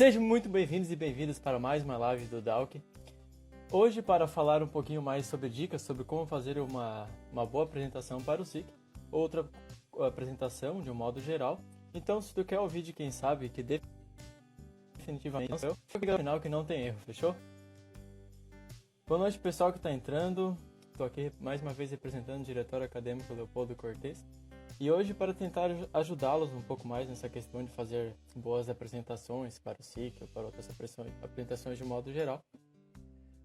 Sejam muito bem-vindos e bem-vindas para mais uma live do Dalk. Hoje, para falar um pouquinho mais sobre dicas sobre como fazer uma boa apresentação para o SIC, outra apresentação de um modo geral. Então, se tu quer ouvir de quem sabe, que definitivamente não sou eu, fica no final que não tem erro, fechou? Boa noite, pessoal que está entrando. Estou aqui mais uma vez representando o diretor acadêmico Leopoldo Cortes. E hoje, para tentar ajudá-los um pouco mais nessa questão de fazer boas apresentações para o SIC ou para outras apresentações de modo geral,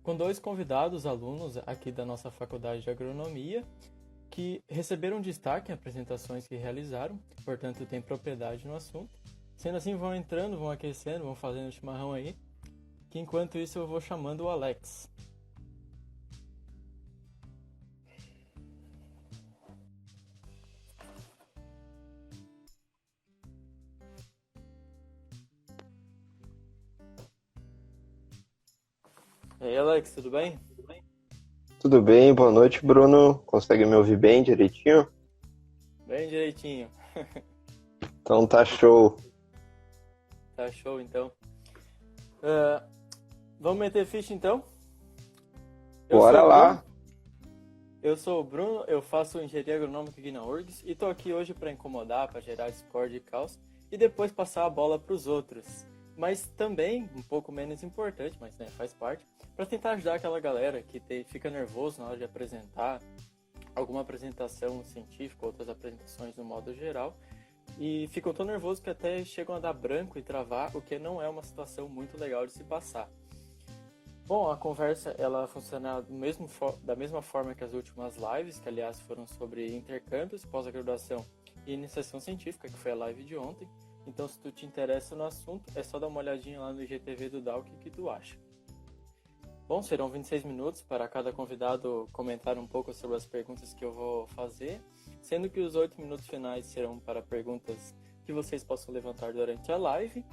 com dois convidados alunos aqui da nossa Faculdade de Agronomia, que receberam destaque em apresentações que realizaram, portanto têm propriedade no assunto. Sendo assim, vão entrando, vão aquecendo, vão fazendo chimarrão aí, que enquanto isso eu vou chamando o Alex. E aí, Alex, tudo bem? Tudo bem, boa noite, Bruno. Consegue me ouvir bem direitinho? Bem direitinho. Então tá show. Tá show, então. Vamos meter ficha, então? Bora lá. Eu sou o Bruno, eu faço engenharia agronômica aqui na URGS e tô aqui hoje para incomodar, para gerar discórdia e caos e depois passar a bola para os outros. Mas também, um pouco menos importante, mas né, faz parte, para tentar ajudar aquela galera que fica nervoso na hora de apresentar alguma apresentação científica, outras apresentações no modo geral, e ficam tão nervosos que até chegam a dar branco e travar, o que não é uma situação muito legal de se passar. Bom, a conversa ela funciona da mesma forma que as últimas lives, que aliás foram sobre intercâmbios, pós-graduação e iniciação científica, que foi a live de ontem. Então, se tu te interessa no assunto, é só dar uma olhadinha lá no IGTV do Dalk que tu acha. Bom, serão 26 minutos para cada convidado comentar um pouco sobre as perguntas que eu vou fazer, sendo que os 8 minutos finais serão para perguntas que vocês possam levantar durante a live.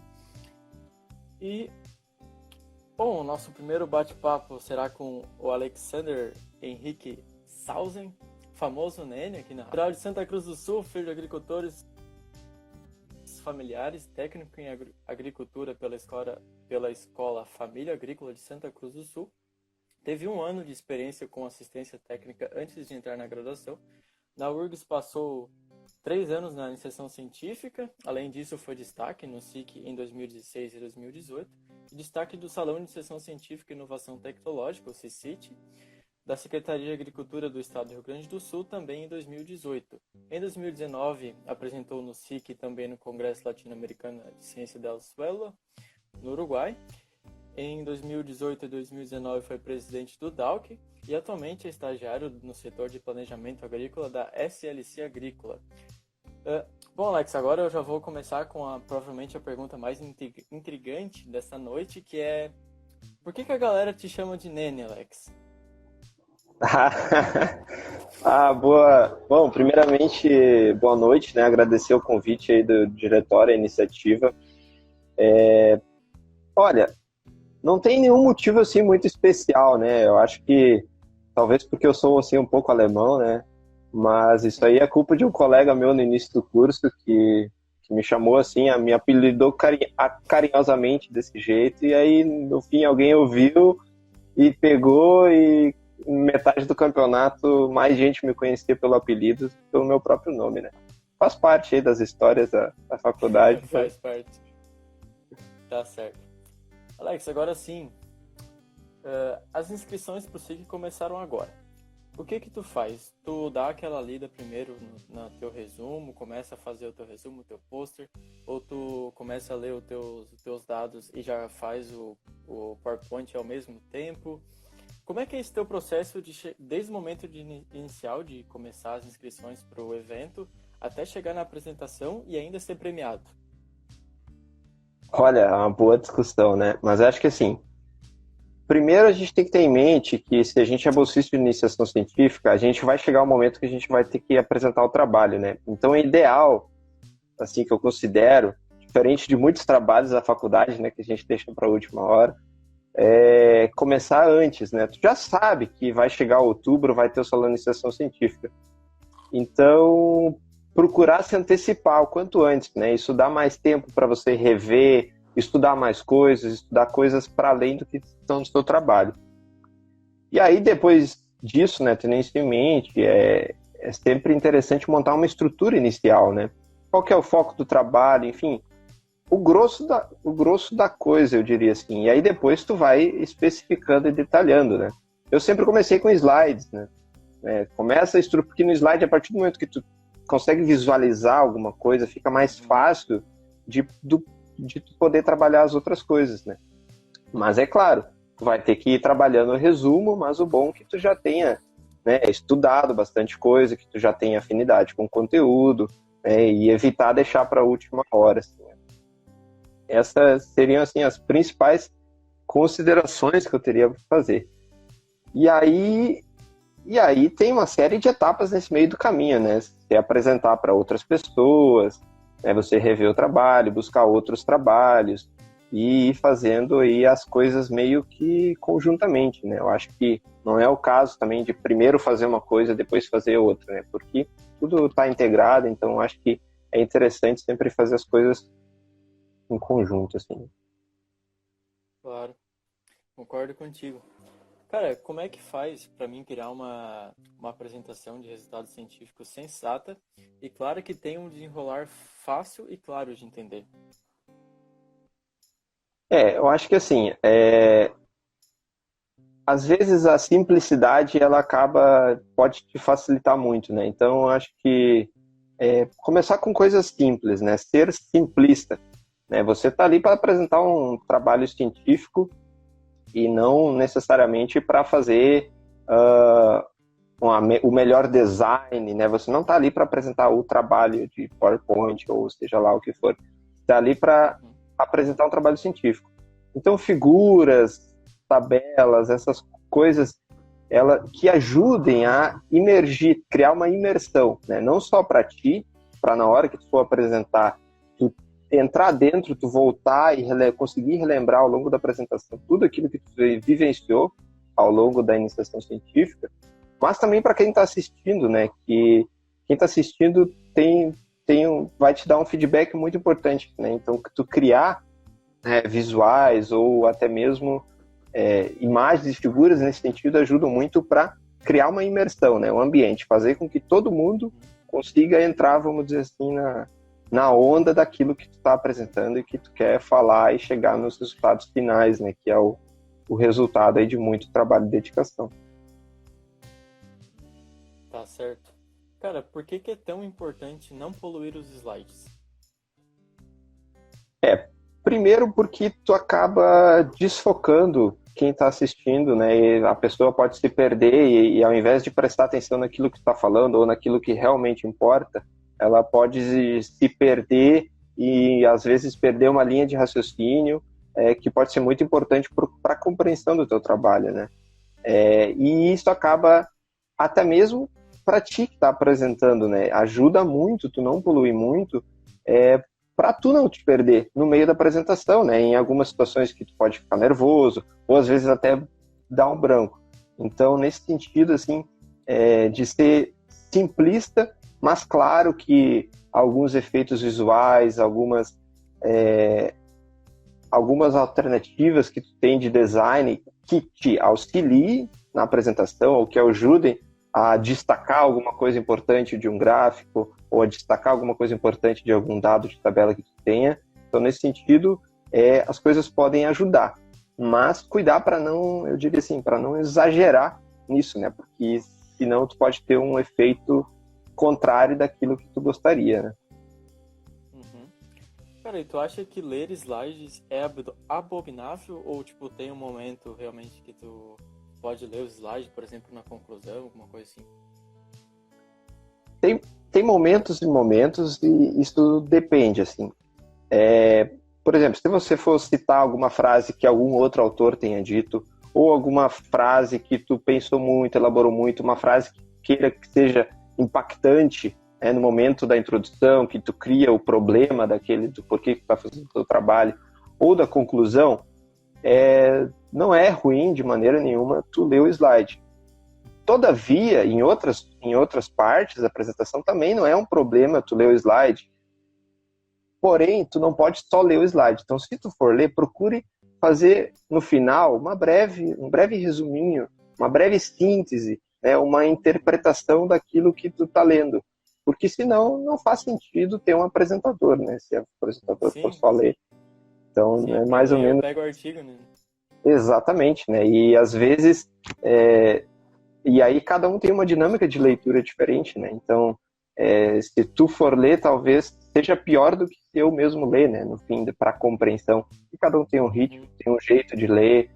E, bom, o nosso primeiro bate-papo será com o Alexander Henrique Sausen, famoso Nene aqui na Rural de Santa Cruz do Sul, filho de agricultores familiares, técnico em agricultura pela escola Família Agrícola de Santa Cruz do Sul. Teve 1 ano de experiência com assistência técnica antes de entrar na graduação. Na URGS passou 3 anos na iniciação científica. Além disso, foi destaque no SIC em 2016 e 2018. E destaque do Salão de Iniciação Científica e Inovação Tecnológica, o CICIT, da Secretaria de Agricultura do Estado do Rio Grande do Sul, também em 2018. Em 2019, apresentou no SIC e também no Congresso Latino-Americano de Ciência del Suelo, no Uruguai. Em 2018 e 2019 foi presidente do DALC e atualmente é estagiário no setor de planejamento agrícola da SLC Agrícola. Bom, Alex, agora eu já vou começar com provavelmente a pergunta mais intrigante dessa noite, que é: por que a galera te chama de Nene, Alex? Boa. Bom, primeiramente, boa noite, né? Agradecer o convite aí do diretório, a iniciativa. Olha, não tem nenhum motivo assim muito especial, né? Eu acho que talvez porque eu sou assim um pouco alemão, né? Mas isso aí é culpa de um colega meu no início do curso que me chamou assim, me apelidou carinhosamente desse jeito, e aí no fim alguém ouviu e pegou, e metade do campeonato mais gente me conhecia pelo apelido do que pelo meu próprio nome, né? Faz parte aí das histórias da faculdade. Faz parte. Tá certo. Alex, agora sim, as inscrições pro SIC começaram agora. O que tu faz? Tu dá aquela lida primeiro no teu resumo, começa a fazer o teu resumo, o teu pôster, ou tu começa a ler os teus dados e já faz o PowerPoint ao mesmo tempo? Como é que é esse teu processo desde o momento inicial de começar as inscrições para o evento até chegar na apresentação e ainda ser premiado? Olha, é uma boa discussão, né? Mas acho que assim, primeiro a gente tem que ter em mente que se a gente é bolsista de iniciação científica, a gente vai chegar um momento que a gente vai ter que apresentar o trabalho, né? Então é ideal, assim, que eu considero, diferente de muitos trabalhos da faculdade, né, que a gente deixa para a última hora, começar antes, né? Tu já sabe que vai chegar outubro, vai ter o salão de iniciação científica. Então, procurar se antecipar o quanto antes, né? Isso dá mais tempo para você rever estudar mais coisas, estudar coisas para além do que estão no seu trabalho. E aí, depois disso, né, tendo isso em mente, é sempre interessante montar uma estrutura inicial, né? Qual que é o foco do trabalho, enfim, o grosso da coisa, eu diria assim. E aí depois tu vai especificando e detalhando, né? Eu sempre comecei com slides, né? Começa a estrutura, porque no slide, a partir do momento que tu consegue visualizar alguma coisa, fica mais fácil de tu poder trabalhar as outras coisas, né? Mas é claro, tu vai ter que ir trabalhando o resumo, mas o bom é que tu já tenha, né, estudado bastante coisa, que tu já tenha afinidade com o conteúdo, né, e evitar deixar para a última hora. Assim, né? Essas seriam assim, as principais considerações que eu teria para fazer. E aí tem uma série de etapas nesse meio do caminho, né? Você apresentar para outras pessoas, né? Você rever o trabalho, buscar outros trabalhos e ir fazendo aí as coisas meio que conjuntamente, né? Eu acho que não é o caso também de primeiro fazer uma coisa, depois fazer outra, né? Porque tudo está integrado, então eu acho que é interessante sempre fazer as coisas em conjunto, assim. Claro, concordo contigo. Cara, como é que faz para mim criar uma apresentação de resultados científicos sensata e claro que tem um desenrolar fácil e claro de entender? Eu acho que assim, às vezes a simplicidade ela pode te facilitar muito, né? Então eu acho que começar com coisas simples, né? Ser simplista, né? Você está ali para apresentar um trabalho científico e não necessariamente para fazer o melhor design, né? Você não está ali para apresentar o trabalho de PowerPoint ou seja lá o que for. Está ali para apresentar um trabalho científico. Então, figuras, tabelas, essas coisas que ajudem a imergir, criar uma imersão, né? Não só para ti, para na hora que tu for apresentar, tu entrar dentro, tu voltar e conseguir relembrar ao longo da apresentação tudo aquilo que tu vivenciou ao longo da iniciação científica, mas também para quem está assistindo, né? Que quem está assistindo vai te dar um feedback muito importante, né? Então, que tu criar visuais ou até mesmo imagens e figuras nesse sentido ajudam muito para criar uma imersão, né? Um ambiente, fazer com que todo mundo consiga entrar, vamos dizer assim, na onda daquilo que tu está apresentando e que tu quer falar e chegar nos resultados finais, né? Que é o resultado aí de muito trabalho e dedicação. Tá certo. Cara, por que é tão importante não poluir os slides? Primeiro porque tu acaba desfocando quem está assistindo, né? E a pessoa pode se perder e ao invés de prestar atenção naquilo que está falando ou naquilo que realmente importa, ela pode se perder e às vezes perder uma linha de raciocínio que pode ser muito importante para a compreensão do teu trabalho, né? E isso acaba até mesmo para ti que está apresentando, né? Ajuda muito, tu não poluir muito, para tu não te perder no meio da apresentação, né? Em algumas situações que tu pode ficar nervoso, ou às vezes até dar um branco. Então, nesse sentido, assim, de ser simplista, mas claro que alguns efeitos visuais, algumas alternativas que tu tem de design que te auxiliem na apresentação, ou que ajudem a destacar alguma coisa importante de um gráfico, ou a destacar alguma coisa importante de algum dado de tabela que tu tenha. Então, nesse sentido, as coisas podem ajudar. Mas cuidar para não, eu diria assim, para não exagerar nisso, né? Porque senão tu pode ter um efeito contrário daquilo que tu gostaria, né? Uhum. Cara, e tu acha que ler slides é abominável ou, tipo, tem um momento realmente que tu pode ler os slides, por exemplo, na conclusão, alguma coisa assim? Tem momentos e momentos e isso depende, assim. Por exemplo, se você for citar alguma frase que algum outro autor tenha dito, ou alguma frase que tu pensou muito, elaborou muito, uma frase que queira que seja impactante no momento da introdução, que tu cria o problema do porquê que tu está fazendo o teu trabalho, ou da conclusão, não é ruim de maneira nenhuma tu ler o slide. Todavia, em outras partes da apresentação também não é um problema tu ler o slide. porém, tu não pode só ler o slide. Então, se tu for ler, procure fazer no final um breve resuminho, uma breve síntese, né, uma interpretação daquilo que tu tá lendo. Porque senão não faz sentido ter um apresentador, né? Se o apresentador for Sim, só ler. Então, sim, é para mais ou ler eu menos pego o artigo, né? exatamente, né? E às vezes, e aí cada um tem uma dinâmica de leitura diferente, né? Então, se tu for ler, talvez seja pior do que eu mesmo ler, né? No fim, para compreensão. E cada um tem um ritmo, Uhum, tem um jeito de ler,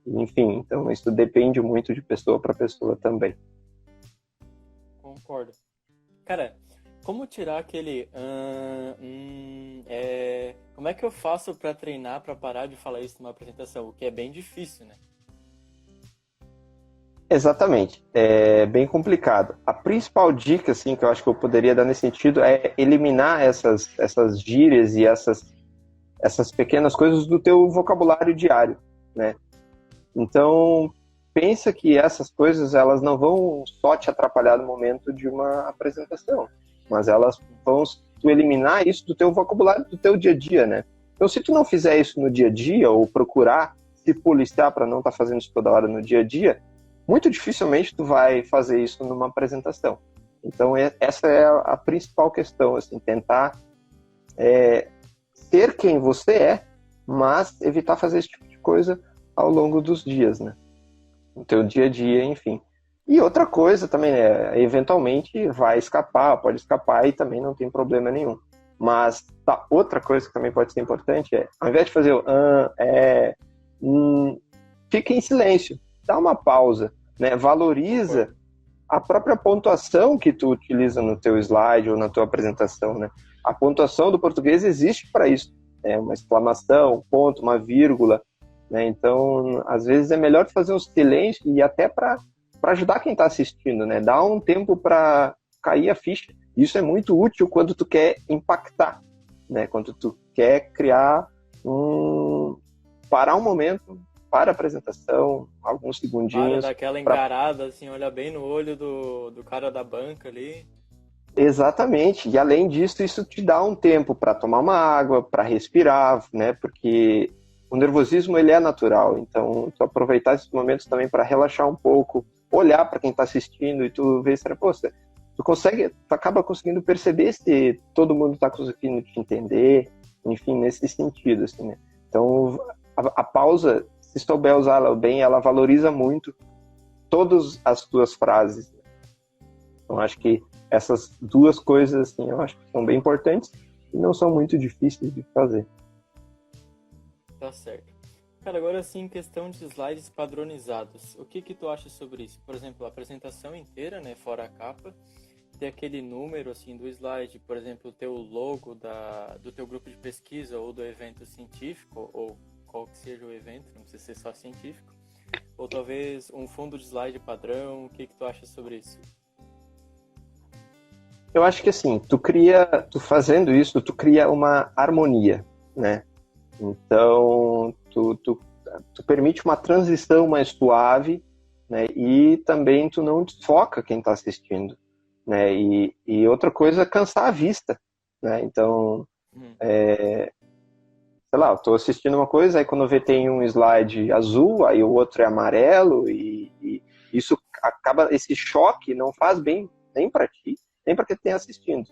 enfim. Então, isso depende muito de pessoa para pessoa também. concordo. Cara, como tirar aquele como é que eu faço pra treinar pra parar de falar isso numa apresentação? O que é bem difícil, né? Exatamente, é bem complicado. A principal dica, assim, que eu acho que eu poderia dar nesse sentido é eliminar essas gírias e essas pequenas coisas do teu vocabulário diário, né? Então, pensa que essas coisas, elas não vão só te atrapalhar no momento de uma apresentação, mas elas vão tu eliminar isso do teu vocabulário do teu dia a dia, né? Então, se tu não fizer isso no dia a dia ou procurar se policiar para não estar fazendo isso toda hora no dia a dia, muito dificilmente tu vai fazer isso numa apresentação. Então, essa é a principal questão, assim, tentar ser quem você é, mas evitar fazer esse tipo de coisa ao longo dos dias, né? No teu dia a dia, enfim. E outra coisa também, eventualmente vai escapar, pode escapar e também não tem problema nenhum. Mas outra coisa que também pode ser importante ao invés de fazer o fica em silêncio, dá uma pausa, né? Valoriza a própria pontuação que tu utiliza no teu slide ou na tua apresentação, né? A pontuação do português existe para isso, né? Uma exclamação, um ponto, uma vírgula, né? Então, às vezes é melhor fazer um silêncio e até para ajudar quem está assistindo, né? Dar um tempo para cair a ficha. Isso é muito útil quando tu quer impactar, né? Quando tu quer criar parar um momento para a apresentação, alguns Para segundinhos. daquela encarada, assim, olha bem no olho do cara da banca ali. Exatamente. E além disso, isso te dá um tempo para tomar uma água, para respirar, né? Porque o nervosismo ele é natural. Então, tu aproveitar esses momentos também para relaxar um pouco, olhar para quem está assistindo e tu ver se tu acaba conseguindo perceber se todo mundo está conseguindo te entender, enfim, nesse sentido, assim, né? Então, a pausa, se souber usá-la bem, ela valoriza muito todas as tuas frases. Então, acho que essas duas coisas, assim, eu acho que são bem importantes e não são muito difíceis de fazer. Tá certo. Cara, agora sim, questão de slides padronizados. O que tu acha sobre isso? Por exemplo, a apresentação inteira, né, fora a capa, ter aquele número, assim, do slide, por exemplo, ter o logo do teu grupo de pesquisa ou do evento científico, ou qual que seja o evento, não precisa ser só científico, ou talvez um fundo de slide padrão. O que tu acha sobre isso? Eu acho que assim, tu fazendo isso, tu cria uma harmonia, né? Então, tu permite uma transição mais suave, né? E também tu não desfoca quem está assistindo, né? E outra coisa é cansar a vista, né? Então, sei lá, eu tô assistindo uma coisa, aí quando vê tem um slide azul, aí o outro é amarelo, e isso acaba, esse choque não faz bem nem para ti, nem para quem tem assistindo.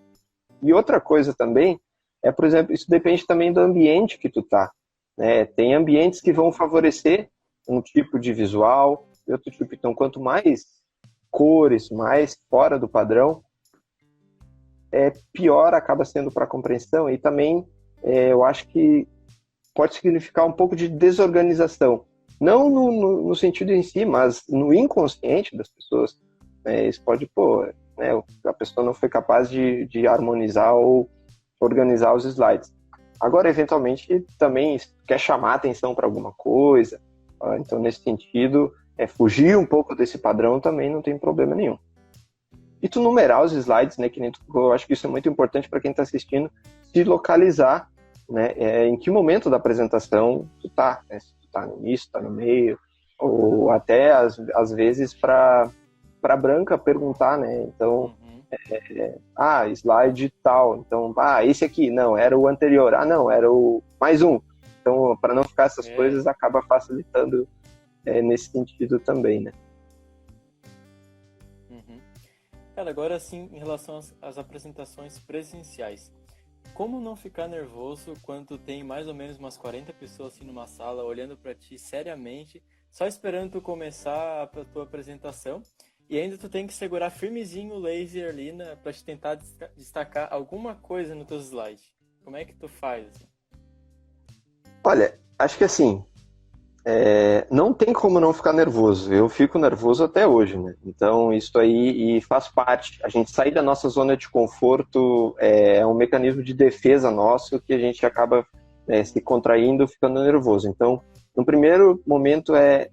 E outra coisa também por exemplo, isso depende também do ambiente que tu tá, né? Tem ambientes que vão favorecer um tipo de visual e outro tipo. Então, quanto mais cores, mais fora do padrão, pior acaba sendo para a compreensão e também eu acho que pode significar um pouco de desorganização. Não no sentido em si, mas no inconsciente das pessoas. Isso pode, né, a pessoa não foi capaz de harmonizar ou organizar os slides. Agora, eventualmente, também quer chamar atenção para alguma coisa, então, nesse sentido, fugir um pouco desse padrão também não tem problema nenhum. E tu numerar os slides, né, que nem eu acho que isso é muito importante para quem está assistindo, se localizar, né, em que momento da apresentação tu tá, né, se tu tá no início, tá no meio, ou até, às vezes, para branca perguntar, né, então, slide tal. Então, esse aqui, não, era o anterior. Não, era o mais um. Então, para não ficar essas coisas, acaba facilitando nesse sentido também, né? Uhum. Cara, agora sim, em relação às apresentações presenciais. Como não ficar nervoso quando tem mais ou menos umas 40 pessoas assim numa sala olhando para ti seriamente, só esperando tu começar a tua apresentação e ainda tu tem que segurar firmezinho o laser ali para te tentar destacar alguma coisa nos teus slides. Como é que tu faz? Assim? Olha, acho que assim, não tem como não ficar nervoso. Eu fico nervoso até hoje, né? Então, isso aí faz parte. A gente sair da nossa zona de conforto é um mecanismo de defesa nosso que a gente acaba se contraindo, ficando nervoso. Então, no primeiro momento é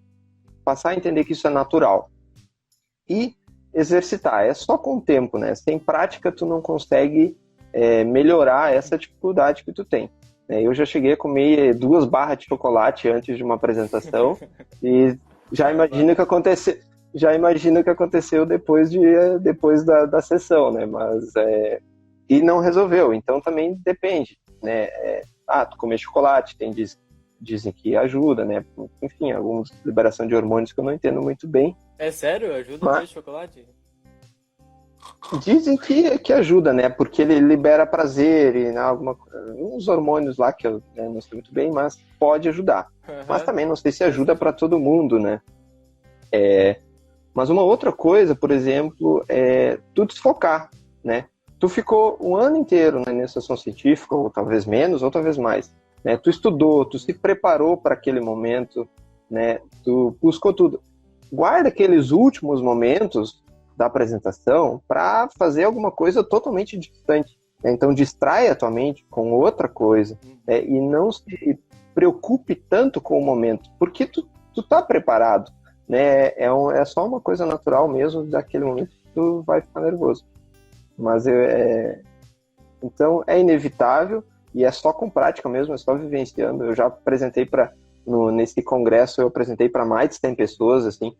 passar a entender que isso é natural. E exercitar. É só com o tempo, né? Sem prática, tu não consegue melhorar essa dificuldade que tu tem. Eu já cheguei a comer 2 barras de chocolate antes de uma apresentação e já imagino o que aconteceu depois da sessão, né? Mas e não resolveu. Então também depende, né? Tu comer chocolate, dizem que ajuda, né? Enfim, alguma liberação de hormônios que eu não entendo muito bem. É sério? Ajuda o chocolate? Dizem que ajuda, né? Porque ele libera prazer e uns hormônios lá que eu não sei muito bem, mas pode ajudar. Uhum. Mas também não sei se ajuda para todo mundo, né? Mas uma outra coisa, por exemplo, é tu desfocar, né? Tu ficou um ano inteiro na iniciação científica, ou talvez menos, ou talvez mais. Né? Tu estudou, tu se preparou para aquele momento, né? Tu buscou tudo. Guarda aqueles últimos momentos da apresentação para fazer alguma coisa totalmente distante. Né? Então, distrai a tua mente com outra coisa e não se preocupe tanto com o momento, porque tu tá preparado. Né? É só uma coisa natural mesmo daquele momento que tu vai ficar nervoso. Mas então é inevitável e é só com prática mesmo, é só vivenciando. Eu já apresentei nesse congresso, eu apresentei para mais de 100 pessoas, assim,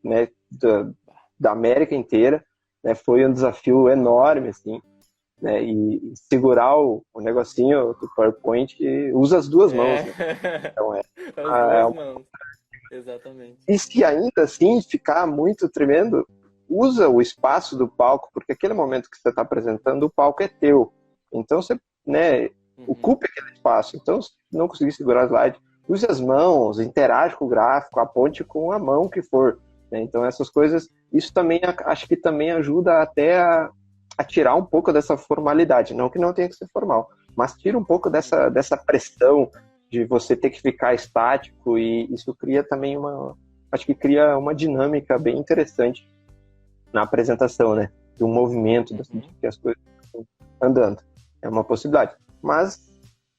né, da América inteira, né, foi um desafio enorme, assim, né, e segurar o negocinho do PowerPoint usa as 2 mãos, né? Então as 2 mãos, exatamente. E se ainda assim ficar muito tremendo, usa o espaço do palco, porque aquele momento que você está apresentando, o palco é teu, então você, né, ocupe aquele espaço. Então, se não conseguir segurar o slide, use as mãos, interage com o gráfico, aponte com a mão que for. Então essas coisas, isso também acho que também ajuda até a tirar um pouco dessa formalidade, não que não tenha que ser formal, mas tira um pouco dessa pressão de você ter que ficar estático, e isso cria também acho que cria uma dinâmica bem interessante na apresentação, né? De um movimento, que as coisas estão andando. É uma possibilidade. Mas,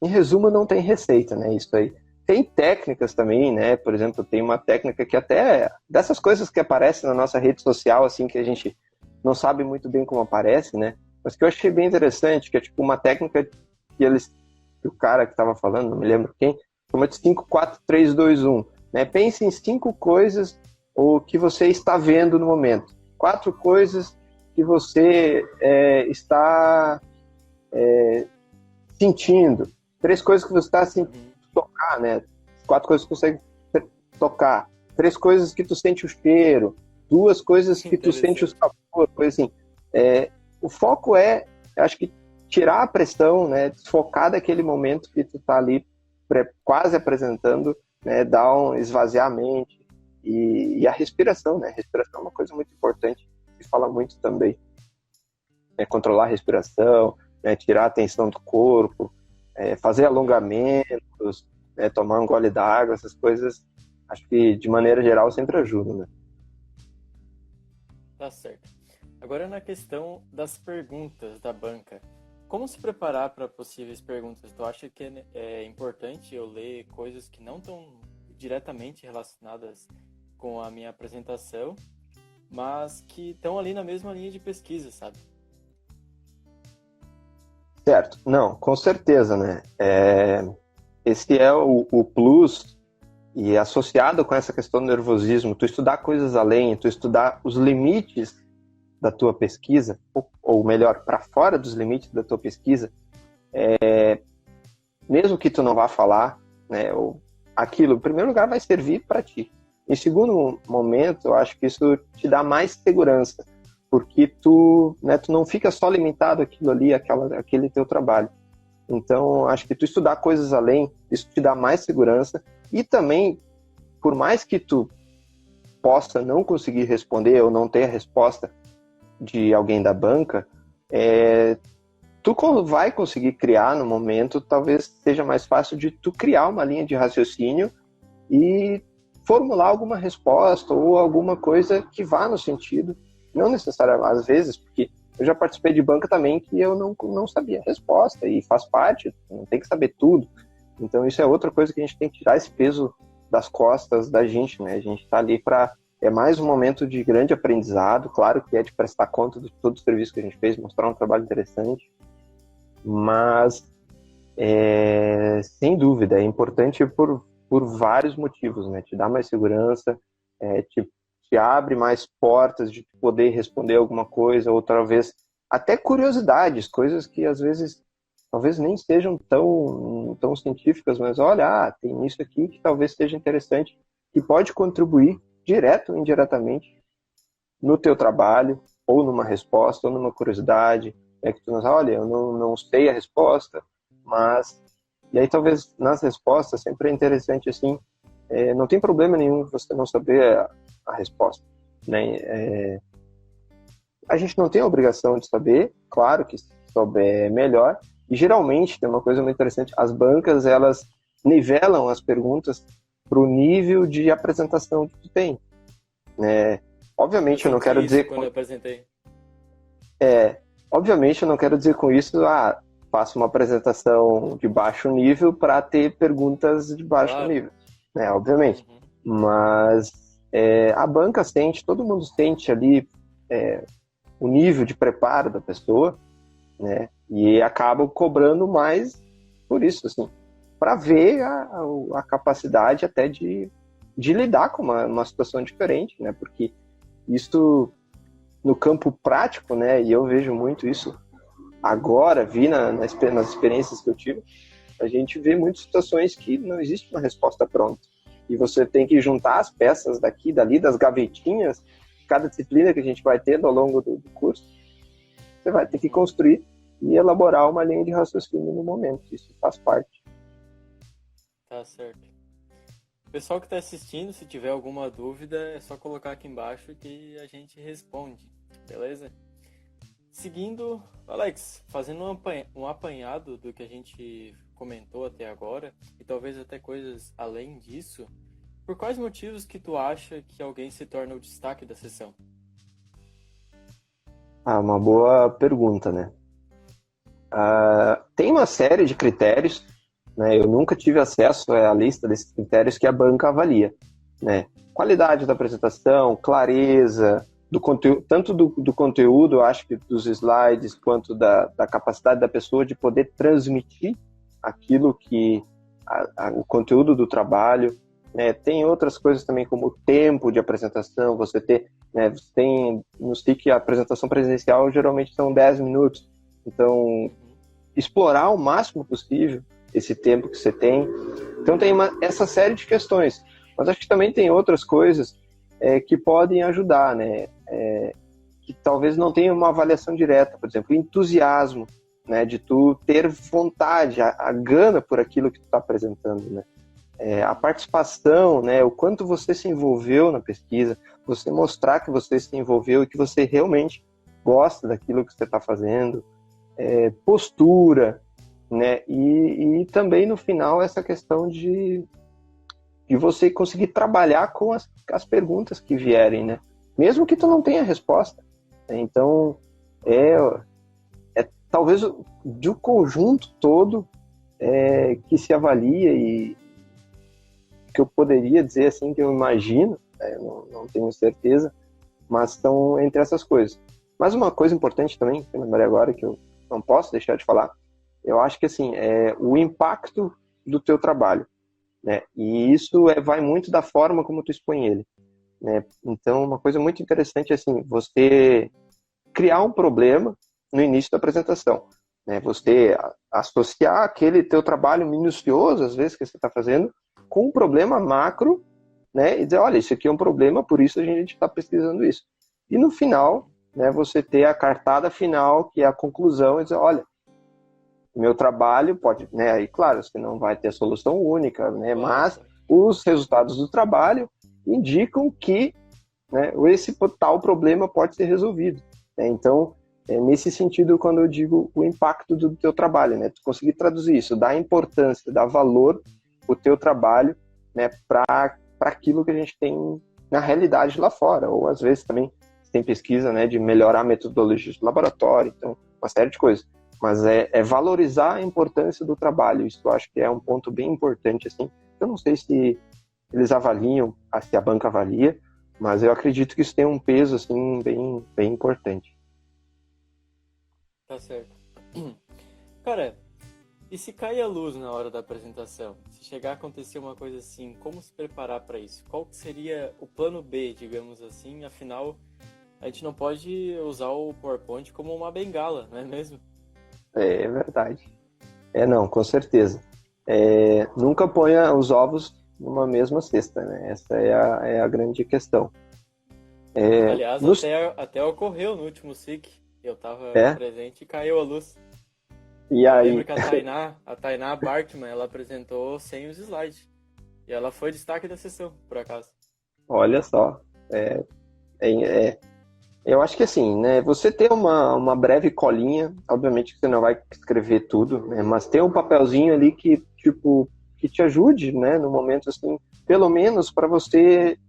em resumo, não tem receita, né? Isso aí. Tem técnicas também, né? Por exemplo, tem uma técnica que até dessas coisas que aparecem na nossa rede social, assim, que a gente não sabe muito bem como aparece, né? Mas que eu achei bem interessante, que é tipo uma técnica que o cara que estava falando, não me lembro quem, chama de 5, 4, 3, 2, 1. Né? Pense em 5 coisas que você está vendo no momento. 4 coisas que você está sentindo. 3 coisas que você está sentindo. Tocar, né? 4 coisas que você consegue tocar. 3 coisas que tu sente o cheiro. 2 coisas que tu sente o sabor, coisa assim. O foco acho que tirar a pressão, né? Desfocar daquele momento que tu tá ali quase apresentando, né? Dar esvaziar a mente e a respiração, né? A respiração é uma coisa muito importante, se fala muito também. Controlar a respiração, né? Tirar a tensão do corpo, fazer alongamentos, tomar um gole d'água, essas coisas, acho que de maneira geral sempre ajudam, né? Tá certo. Agora na questão das perguntas da banca, como se preparar para possíveis perguntas? Tu acha que é importante eu ler coisas que não estão diretamente relacionadas com a minha apresentação, mas que estão ali na mesma linha de pesquisa, sabe? Certo. Não, com certeza, né? Esse é o plus, e associado com essa questão do nervosismo, tu estudar coisas além, tu estudar os limites da tua pesquisa, ou melhor, para fora dos limites da tua pesquisa, mesmo que tu não vá falar, né, ou aquilo, em primeiro lugar, vai servir para ti. Em segundo momento, eu acho que isso te dá mais segurança, porque tu não fica só limitado àquilo ali, aquele teu trabalho. Então, acho que tu estudar coisas além, isso te dá mais segurança. E também, por mais que tu possa não conseguir responder ou não ter a resposta de alguém da banca, tu vai conseguir criar no momento, talvez seja mais fácil de tu criar uma linha de raciocínio e formular alguma resposta ou alguma coisa que vá no sentido, não necessariamente, às vezes, porque eu já participei de banca também que eu não sabia a resposta, e faz parte, não tem que saber tudo. Então isso é outra coisa que a gente tem que tirar esse peso das costas da gente, né? A gente está ali é mais um momento de grande aprendizado, claro que é de prestar conta de todo o serviço que a gente fez, mostrar um trabalho interessante, mas sem dúvida, é importante por vários motivos, né? Te dá mais segurança, te abre mais portas de poder responder alguma coisa, ou talvez até curiosidades, coisas que às vezes talvez nem sejam tão científicas, mas olha, tem isso aqui que talvez seja interessante, que pode contribuir direto ou indiretamente no teu trabalho, ou numa resposta, ou numa curiosidade, que tu olha, eu não sei a resposta, mas... E aí talvez nas respostas sempre é interessante assim, não tem problema nenhum você não saber a resposta, né? A gente não tem a obrigação de saber, claro que se souber é melhor, e geralmente tem uma coisa muito interessante, as bancas elas nivelam as perguntas para o nível de apresentação que tu tem, né? Obviamente eu não quero dizer quando eu apresentei. Obviamente eu não quero dizer com isso, faço uma apresentação de baixo nível para ter perguntas de baixo nível, né? Obviamente. Mas a banca sente, todo mundo sente ali o nível de preparo da pessoa, né? E acaba cobrando mais por isso, assim, para ver a capacidade até de lidar com uma situação diferente, né? Porque isso no campo prático, né? E eu vejo muito isso agora, vi nas experiências que eu tive, a gente vê muitas situações que não existe uma resposta pronta. E você tem que juntar as peças daqui, dali, das gavetinhas, cada disciplina que a gente vai tendo ao longo do curso, você vai ter que construir e elaborar uma linha de raciocínio no momento. Isso faz parte. Tá certo. Pessoal que está assistindo, se tiver alguma dúvida, é só colocar aqui embaixo que a gente responde, beleza? Seguindo, Alex, fazendo um apanhado do que a gente comentou até agora, e talvez até coisas além disso, por quais motivos que tu acha que alguém se torna o destaque da sessão? Uma boa pergunta, né? Tem uma série de critérios, né? Eu nunca tive acesso à lista desses critérios que a banca avalia, né? Qualidade da apresentação, clareza, do conteúdo, tanto do conteúdo, eu acho que dos slides, quanto da capacidade da pessoa de poder transmitir aquilo que o conteúdo do trabalho, né? Tem outras coisas também como o tempo de apresentação, você tem no STIC a apresentação presencial geralmente são 10 minutos, então explorar o máximo possível esse tempo que você tem. Então tem essa série de questões, mas acho que também tem outras coisas que podem ajudar, né? Que talvez não tenha uma avaliação direta, por exemplo, o entusiasmo, né? De tu ter vontade, a gana por aquilo que tu está apresentando, né? A participação, né? O quanto você se envolveu na pesquisa, você mostrar que você se envolveu e que você realmente gosta daquilo que você está fazendo, postura, né? E também no final essa questão de você conseguir trabalhar com as perguntas que vierem, né? Mesmo que tu não tenha resposta. Então, talvez do conjunto todo que se avalia e que eu poderia dizer assim, que eu imagino, não tenho certeza, mas estão entre essas coisas. Mas uma coisa importante também, que eu lembrei agora, que eu não posso deixar de falar, eu acho que assim, o impacto do teu trabalho, né? E isso vai muito da forma como tu expõe ele, né? Então, uma coisa muito interessante é assim, você criar um problema no início da apresentação, né? Você associar aquele teu trabalho minucioso, às vezes, que você está fazendo, com um problema macro, né? E dizer, olha, isso aqui é um problema, por isso a gente está pesquisando isso. E no final, né, você ter a cartada final, que é a conclusão, e dizer, olha, meu trabalho pode, né? Aí, claro, você não vai ter a solução única, né? Mas os resultados do trabalho indicam que, né, esse tal problema pode ser resolvido, né? Então, é nesse sentido quando eu digo o impacto do teu trabalho, né? Tu conseguir traduzir isso, dar importância, dar valor o teu trabalho, né, para aquilo que a gente tem na realidade lá fora, ou às vezes também tem pesquisa, né, de melhorar a metodologia de laboratório, então uma série de coisas, mas é valorizar a importância do trabalho. Isso eu acho que é um ponto bem importante, assim. Eu não sei se eles avaliam, se a banca avalia, mas eu acredito que isso tem um peso assim bem, bem importante. Tá certo. Cara, e se cair a luz na hora da apresentação? Se chegar a acontecer uma coisa assim, como se preparar para isso? Qual que seria o plano B, digamos assim? Afinal, a gente não pode usar o PowerPoint como uma bengala, não é mesmo? É verdade. Não, com certeza. Nunca ponha os ovos numa mesma cesta, né? Essa é a grande questão. Aliás, até ocorreu no último SIC. Eu estava presente e caiu a luz. E eu aí? lembro que a Tainá Bartman, ela apresentou sem os slides. E ela foi destaque da sessão, por acaso. Olha só. Eu acho que assim, né? Você ter uma breve colinha, obviamente que você não vai escrever tudo, né? Mas ter um papelzinho ali que, tipo, que te ajude, né? No momento assim, pelo menos para você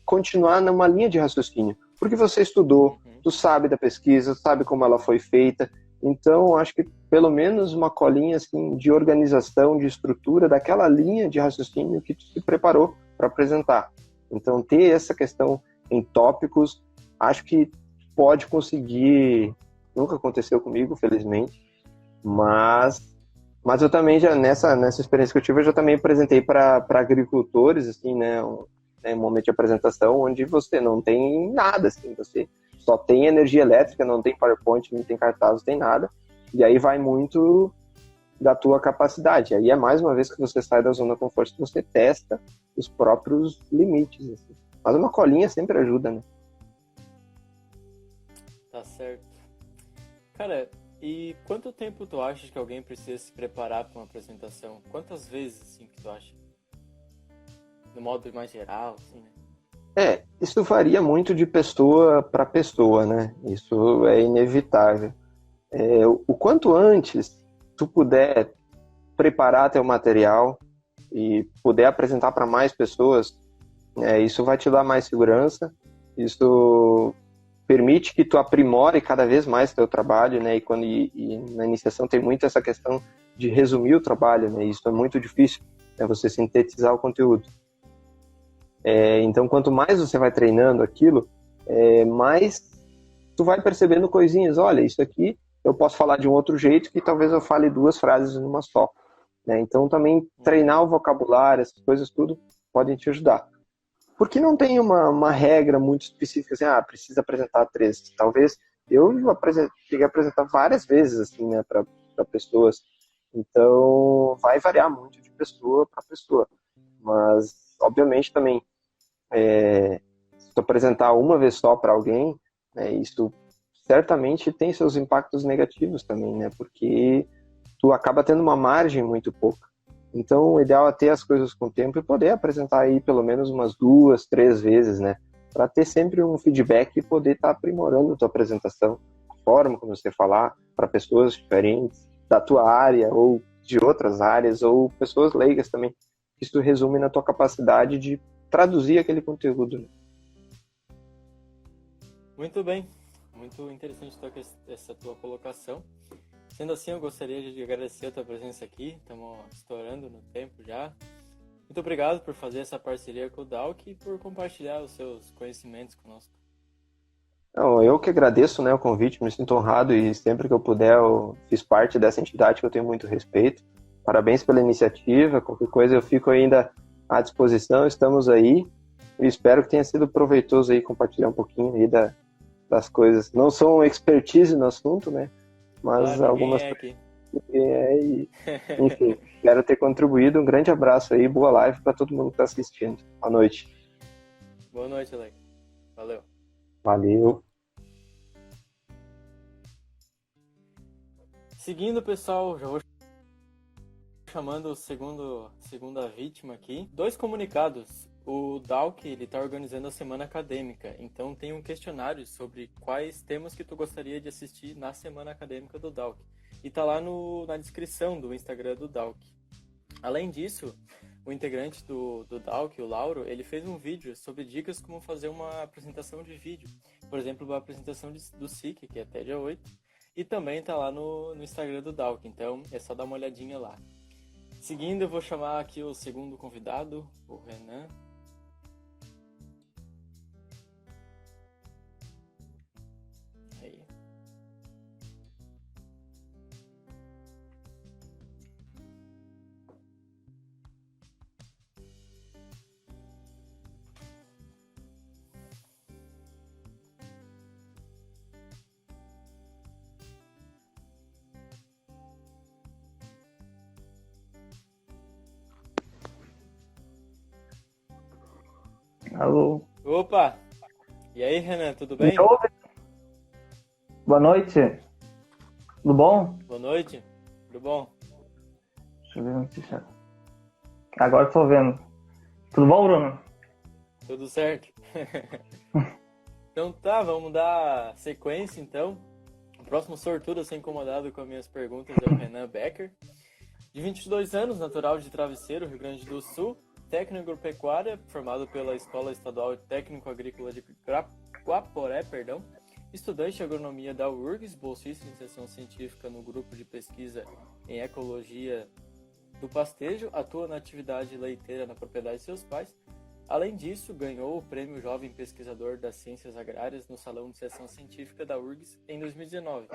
continuar numa linha de raciocínio. Porque você estudou, tu sabe da pesquisa, sabe como ela foi feita. Então, acho que pelo menos uma colinha assim, de organização, de estrutura daquela linha de raciocínio que tu se preparou para apresentar. Então, ter essa questão em tópicos, acho que pode conseguir. Nunca aconteceu comigo, felizmente, mas eu também já nessa experiência que eu tive, eu já também apresentei para agricultores, assim, né, um momento de apresentação onde você não tem nada, assim, você só tem energia elétrica, não tem PowerPoint, não tem cartaz, não tem nada, e aí vai muito da tua capacidade. Aí é mais uma vez que você sai da zona de conforto, que você testa os próprios limites, assim. Mas uma colinha sempre ajuda, né? Tá certo. Cara, e quanto tempo tu acha que alguém precisa se preparar para uma apresentação? Quantas vezes, assim, que tu acha? No modo mais geral, assim, né? Isso varia muito de pessoa para pessoa, né? Isso é inevitável. O quanto antes tu puder preparar teu material e puder apresentar para mais pessoas, isso vai te dar mais segurança, isso permite que tu aprimore cada vez mais teu trabalho, né? E na iniciação tem muito essa questão de resumir o trabalho, né? Isso é muito difícil, né? Você sintetizar o conteúdo. Então, quanto mais você vai treinando aquilo, mais tu vai percebendo coisinhas. Olha, isso aqui eu posso falar de um outro jeito que talvez eu fale 2 frases numa só, né? Então, também treinar o vocabulário, essas coisas tudo, podem te ajudar. Porque não tem uma regra muito específica, assim, precisa apresentar 3. Talvez eu cheguei a apresentar várias vezes, assim, né, para pessoas. Então, vai variar muito de pessoa para pessoa. Mas, obviamente, também, se tu apresentar uma vez só para alguém, né, isso certamente tem seus impactos negativos também, né? Porque tu acaba tendo uma margem muito pouca. Então, o ideal é ter as coisas com o tempo e poder apresentar aí pelo menos umas 2, 3 vezes, né? Para ter sempre um feedback e poder estar aprimorando a tua apresentação, a forma como você falar para pessoas diferentes da tua área ou de outras áreas ou pessoas leigas também. Isso resume na tua capacidade de traduzir aquele conteúdo. Muito bem, muito interessante essa tua colocação. Sendo assim, eu gostaria de agradecer a tua presença aqui, estamos estourando no tempo já. Muito obrigado por fazer essa parceria com o Dalk e por compartilhar os seus conhecimentos conosco. Não, eu que agradeço, né, o convite, me sinto honrado e sempre que eu puder eu fiz parte dessa entidade que eu tenho muito respeito. Parabéns pela iniciativa, qualquer coisa eu fico ainda à disposição, estamos aí e espero que tenha sido proveitoso aí compartilhar um pouquinho aí das coisas. Não sou um expertise no assunto, né? Mas algumas aqui. Enfim, espero ter contribuído. Um grande abraço aí, boa live para todo mundo que está assistindo. Boa noite. Boa noite, Alex. Valeu. Valeu. Seguindo, pessoal, já vou chamando segunda vítima aqui. 2 comunicados. O DALC, ele tá organizando a semana acadêmica, então tem um questionário sobre quais temas que tu gostaria de assistir na semana acadêmica do DALC. E tá lá na descrição do Instagram do DALC. Além disso, o integrante do DALC, o Lauro, ele fez um vídeo sobre dicas como fazer uma apresentação de vídeo. Por exemplo, uma apresentação do SIC, que é até dia 8, e também tá lá no Instagram do DALC, então é só dar uma olhadinha lá. Seguindo, eu vou chamar aqui o segundo convidado, o Renan. Aí. Alô? Opa! E aí, Renan, tudo bem? Me ouve? Boa noite. Tudo bom? Boa noite. Tudo bom? Deixa eu ver no chat. Agora tô vendo. Tudo bom, Bruno? Tudo certo. Então tá, vamos dar sequência então. O próximo sortudo a ser incomodado com as minhas perguntas é o Renan Becker. De 22 anos, natural de Travesseiro, Rio Grande do Sul, técnico agropecuária, formado pela Escola Estadual Técnico Agrícola de Guaporé, estudante de agronomia da URGS, bolsista de iniciação científica no grupo de pesquisa em ecologia do pastejo, atua na atividade leiteira na propriedade de seus pais. Além disso, ganhou o Prêmio Jovem Pesquisador das Ciências Agrárias no Salão de Iniciação Científica da URGS em 2019,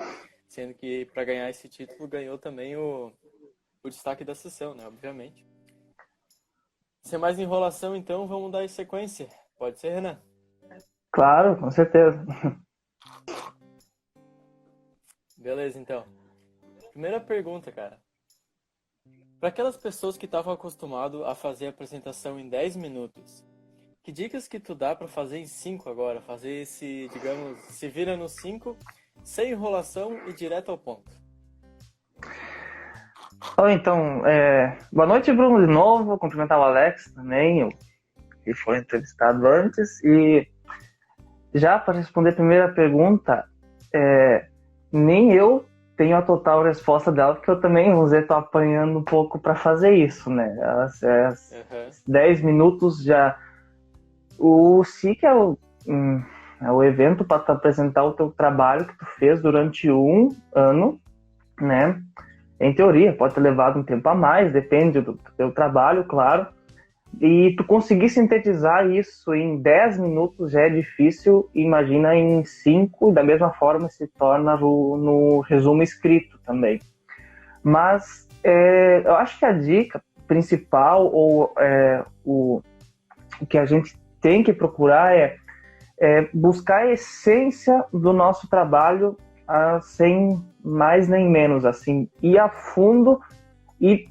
sendo que para ganhar esse título ganhou também o destaque da sessão, né, obviamente. Sem mais enrolação, então, vamos dar sequência. Pode ser, Renan? Claro, com certeza. Beleza, então. Primeira pergunta, cara. Para aquelas pessoas que estavam acostumadas a fazer a apresentação em 10 minutos, que dicas que tu dá para fazer em 5 agora? Fazer esse, digamos, se vira nos 5, sem enrolação e direto ao ponto. Então, boa noite, Bruno, de novo. Vou cumprimentar o Alex também, que foi entrevistado antes. E já para responder a primeira pergunta, nem eu tenho a total resposta dela, porque eu também, vamos dizer, estou apanhando um pouco para fazer isso, né? 10 minutos já. O SIC é o evento para tu apresentar o teu trabalho que tu fez durante um ano, né? Em teoria, pode ter levado um tempo a mais, depende do teu trabalho, claro. E tu conseguir sintetizar isso em 10 minutos já é difícil, imagina em 5, da mesma forma se torna no resumo escrito também. Mas eu acho que a dica principal, ou o que a gente tem que procurar é buscar a essência do nosso trabalho, sem mais nem menos, assim, ir a fundo e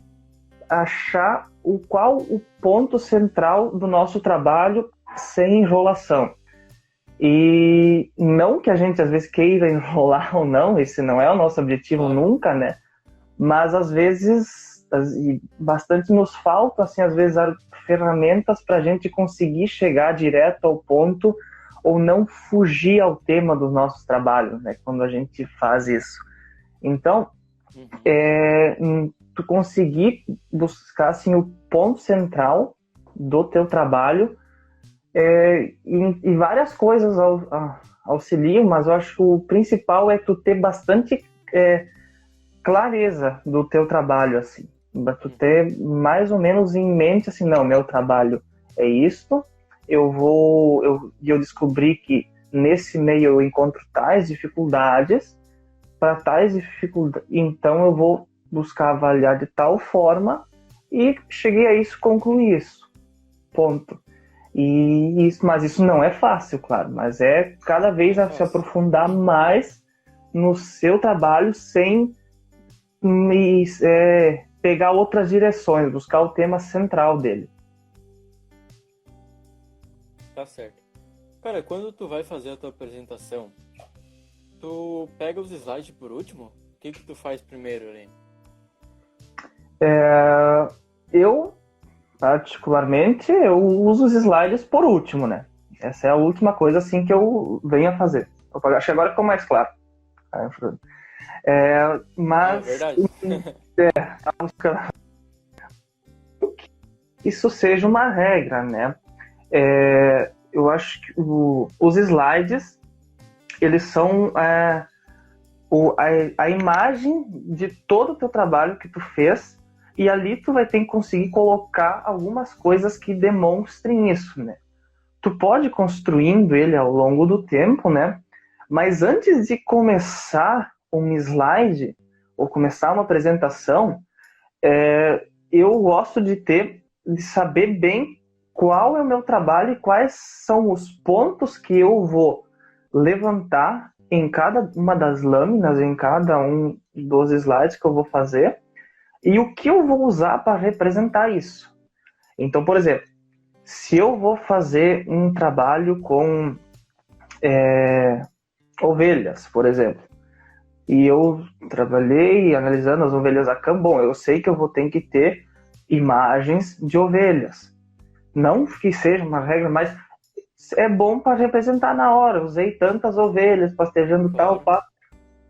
achar qual o ponto central do nosso trabalho sem enrolação. E não que a gente às vezes queira enrolar ou não, esse não é o nosso objetivo nunca, né? Mas às vezes, e bastante nos falta, assim, às vezes, ferramentas para a gente conseguir chegar direto ao ponto ou não fugir ao tema dos nossos trabalhos, né? Quando a gente faz isso. Então, tu conseguir buscar assim, o ponto central do teu trabalho, e várias coisas auxiliam, mas eu acho que o principal é tu ter bastante clareza do teu trabalho, assim, tu ter mais ou menos em mente, assim, não, meu trabalho é isto, eu descobri que nesse meio eu encontro tais dificuldades, para tais dificuldades, então eu vou buscar avaliar de tal forma e cheguei a isso, concluir isso. Ponto. Mas isso não é fácil, claro, mas é cada vez a se aprofundar mais no seu trabalho sem pegar outras direções, buscar o tema central dele. Tá certo. Cara, quando tu vai fazer a tua apresentação, tu pega os slides por último? O que tu faz primeiro, ali? Eu, particularmente, eu uso os slides por último, né? Essa é a última coisa, assim, que eu venho a fazer. Acho que agora ficou mais claro. Mas... É verdade. Isso seja uma regra, né? Eu acho que os slides, eles são a imagem de todo o teu trabalho que tu fez, e ali tu vai ter que conseguir colocar algumas coisas que demonstrem isso, né? Tu pode ir construindo ele ao longo do tempo, né? Mas antes de começar um slide, ou começar uma apresentação, eu gosto de saber bem qual é o meu trabalho e quais são os pontos que eu vou levantar em cada uma das lâminas, em cada um dos slides que eu vou fazer, e o que eu vou usar para representar isso. Então, por exemplo, se eu vou fazer um trabalho com ovelhas, por exemplo, e eu trabalhei analisando as ovelhas a campo, bom, eu sei que eu vou ter que ter imagens de ovelhas. Não que seja uma regra, mas é bom para representar na hora. Usei tantas ovelhas pastejando tal,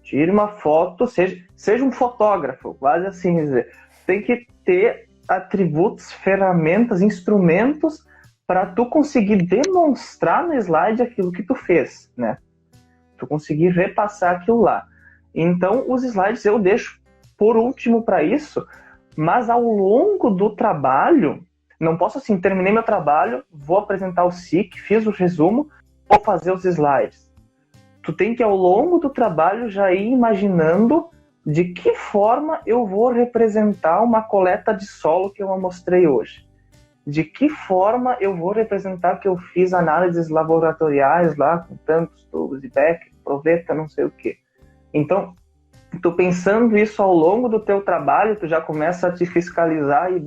tire uma foto, seja um fotógrafo, quase assim dizer. Tem que ter atributos, ferramentas, instrumentos para tu conseguir demonstrar no slide aquilo que tu fez, né? Tu conseguir repassar aquilo lá. Então, os slides eu deixo por último para isso, mas ao longo do trabalho, não posso assim, terminei meu trabalho, vou apresentar o SIC, fiz o resumo, vou fazer os slides. Tu tem que, ao longo do trabalho, já ir imaginando de que forma eu vou representar uma coleta de solo que eu mostrei hoje. De que forma eu vou representar que eu fiz análises laboratoriais lá, com tantos tubos de Beck, proveta, não sei o quê. Então, tu pensando isso ao longo do teu trabalho, tu já começa a te fiscalizar e,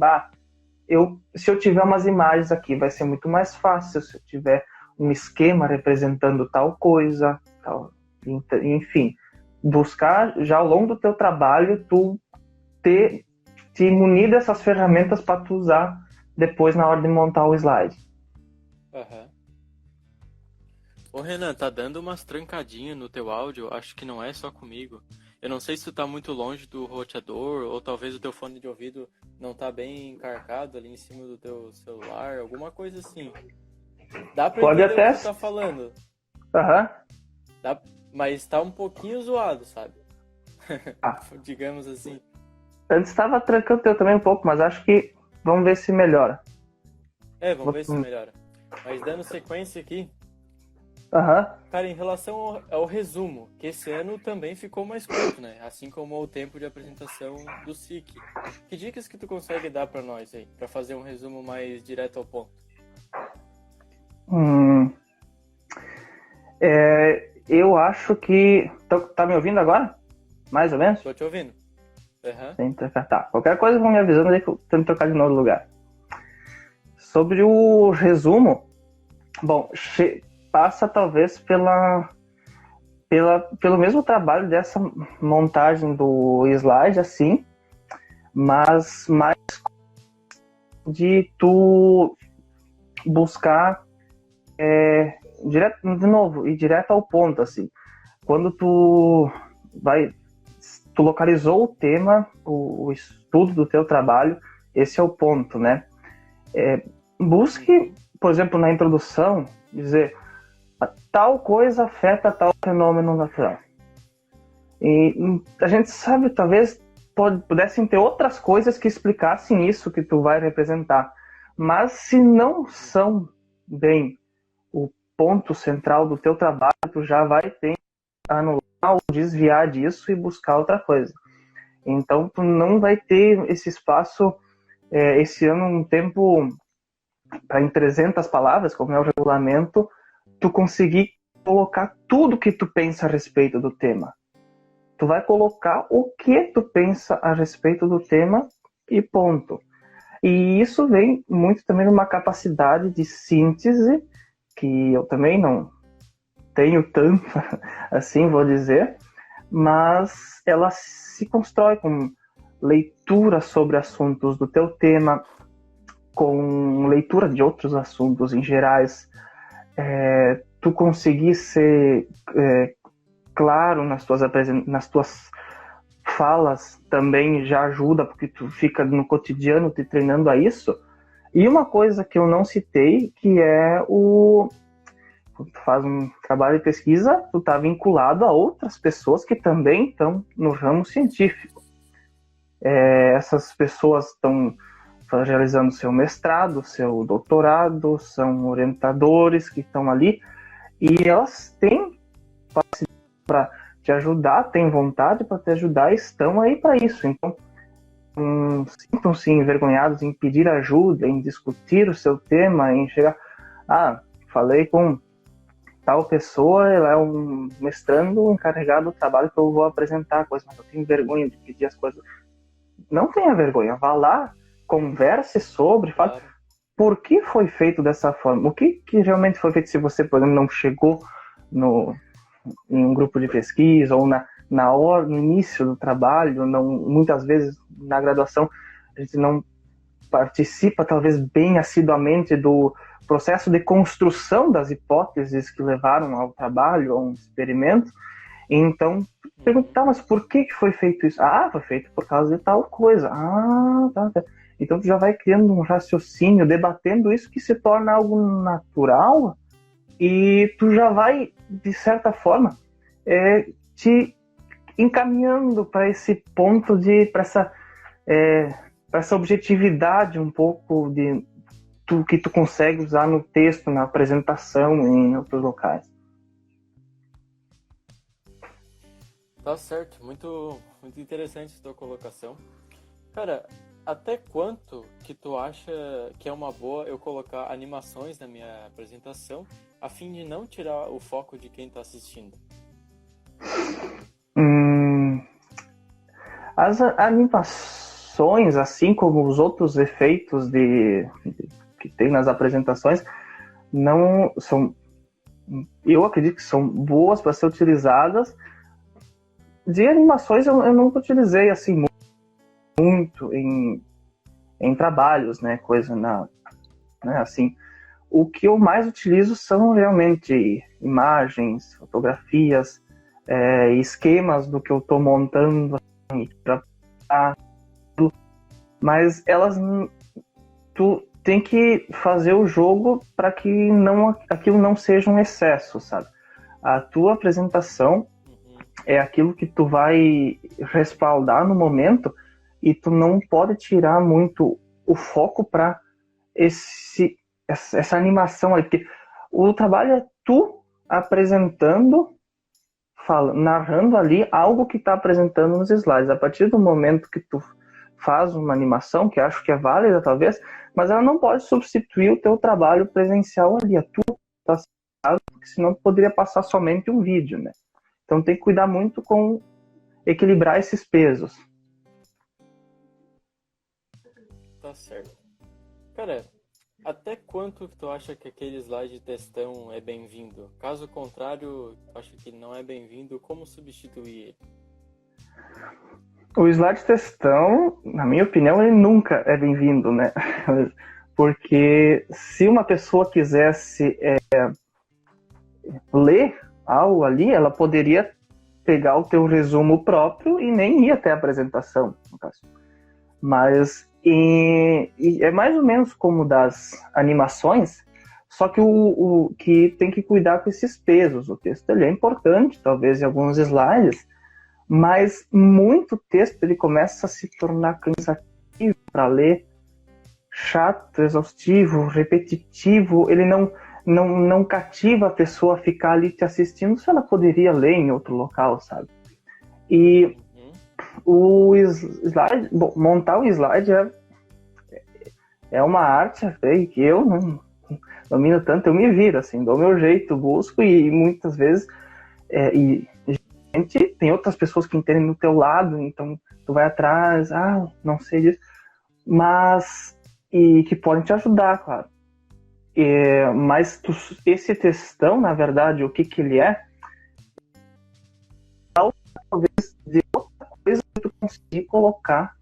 se eu tiver umas imagens aqui, vai ser muito mais fácil. Se eu tiver um esquema representando tal coisa, tal, enfim, buscar já ao longo do teu trabalho, tu te munir dessas ferramentas para tu usar depois na hora de montar o slide. Aham. Ô Renan, tá dando umas trancadinhas no teu áudio, acho que não é só comigo. Eu não sei se tu tá muito longe do roteador, ou talvez o teu fone de ouvido não tá bem encarcado ali em cima do teu celular, alguma coisa assim. Dá pra Pode entender até... o que tu tá falando. Aham. Mas tá um pouquinho zoado, sabe? Digamos assim. Antes estava trancando o teu também um pouco, mas acho que vamos ver se melhora. Vamos ver se melhora. Mas dando sequência aqui, cara, em relação ao resumo, que esse ano também ficou mais curto, né? Assim como o tempo de apresentação do SIC. Que dicas que tu consegue dar pra nós aí, pra fazer um resumo mais direto ao ponto? Eu acho que... Tá me ouvindo agora? Mais ou menos? Tô te ouvindo. Tá. Qualquer coisa vão me avisando aí que eu tenho que trocar de novo de lugar. Sobre o resumo, bom, passa talvez pelo mesmo trabalho dessa montagem do slide, assim, mas mais de tu buscar ir direto ao ponto, assim. Quando tu localizou o tema, o estudo do teu trabalho, esse é o ponto, né? Busque, por exemplo, na introdução, dizer tal coisa afeta tal fenômeno natural. E a gente sabe, talvez pudessem ter outras coisas que explicassem isso que tu vai representar. Mas se não são bem o ponto central do teu trabalho, tu já vai ter que anular ou desviar disso e buscar outra coisa. Então tu não vai ter esse espaço, esse ano, um tempo em 300 palavras, como é o regulamento, tu conseguir colocar tudo que tu pensa a respeito do tema. Tu vai colocar o que tu pensa a respeito do tema e ponto. E isso vem muito também numa capacidade de síntese, que eu também não tenho tanto, assim vou dizer, mas ela se constrói com leitura sobre assuntos do teu tema, com leitura de outros assuntos em gerais, tu conseguir ser claro nas tuas falas também já ajuda, porque tu fica no cotidiano te treinando a isso. E uma coisa que eu não citei, que é quando tu faz um trabalho de pesquisa, tu tá vinculado a outras pessoas que também estão no ramo científico. Essas pessoas estão realizando seu mestrado, seu doutorado, são orientadores que estão ali, e elas têm para te ajudar, têm vontade para te ajudar e estão aí para isso. Então, sintam-se envergonhados em pedir ajuda, em discutir o seu tema, em chegar... falei com tal pessoa, ela é um mestrando encarregado do trabalho que eu vou apresentar coisa, mas eu tenho vergonha de pedir as coisas. Não tenha vergonha, vá lá, converse sobre, fale por que foi feito dessa forma, o que realmente foi feito. Se você, por exemplo, não chegou em um grupo de pesquisa ou no início do trabalho, muitas vezes na graduação a gente não participa talvez bem assiduamente do processo de construção das hipóteses que levaram ao trabalho, a um experimento. Então, perguntar, mas por que foi feito isso? Foi feito por causa de tal coisa. Tá. Então, tu já vai criando um raciocínio, debatendo isso, que se torna algo natural, e tu já vai, de certa forma, te encaminhando para esse ponto para essa objetividade um pouco que tu consegue usar no texto, na apresentação, em outros locais. Tá certo, muito, muito interessante a tua colocação. Cara, até quanto que tu acha que é uma boa eu colocar animações na minha apresentação, a fim de não tirar o foco de quem está assistindo? As animações, assim como os outros efeitos que tem nas apresentações, não são... Eu acredito que são boas para ser utilizadas. De animações eu nunca utilizei assim muito em trabalhos, né, assim. O que eu mais utilizo são realmente imagens, fotografias, esquemas do que eu estou montando, mas tu tem que fazer o jogo para que aquilo não seja um excesso, sabe? A tua apresentação é aquilo que tu vai respaldar no momento, e tu não pode tirar muito o foco para essa animação aí, porque o trabalho é tu apresentando, narrando ali algo que está apresentando nos slides. A partir do momento que tu faz uma animação, que acho que é válida talvez, mas ela não pode substituir o teu trabalho presencial ali, a tua, porque senão tu poderia passar somente um vídeo, né? Então tem que cuidar muito com equilibrar esses pesos. Tá certo. Cara, até quanto tu acha que aquele slide de textão é bem-vindo? Caso contrário, tu acha que não é bem-vindo, como substituir ele? O slide de textão, na minha opinião, ele nunca é bem-vindo, né? Porque se uma pessoa quisesse ler algo ali, ela poderia pegar o teu resumo próprio e nem ia até a apresentação, no caso. Mas é mais ou menos como das animações, só que o que tem que cuidar com esses pesos. O texto ele é importante, talvez em alguns slides, mas muito texto ele começa a se tornar cansativo para ler, chato, exaustivo, repetitivo. Ele não cativa a pessoa a ficar ali te assistindo se ela poderia ler em outro local, sabe? E o slide, montar um slide é uma arte até que eu não domino tanto, eu me viro, assim, dou meu jeito, busco, e muitas vezes e gente, tem outras pessoas que entendem do teu lado, então tu vai atrás, não sei disso, mas e que podem te ajudar, claro. Mas esse textão, na verdade, o que ele é, talvez de outra coisa que tu conseguir colocar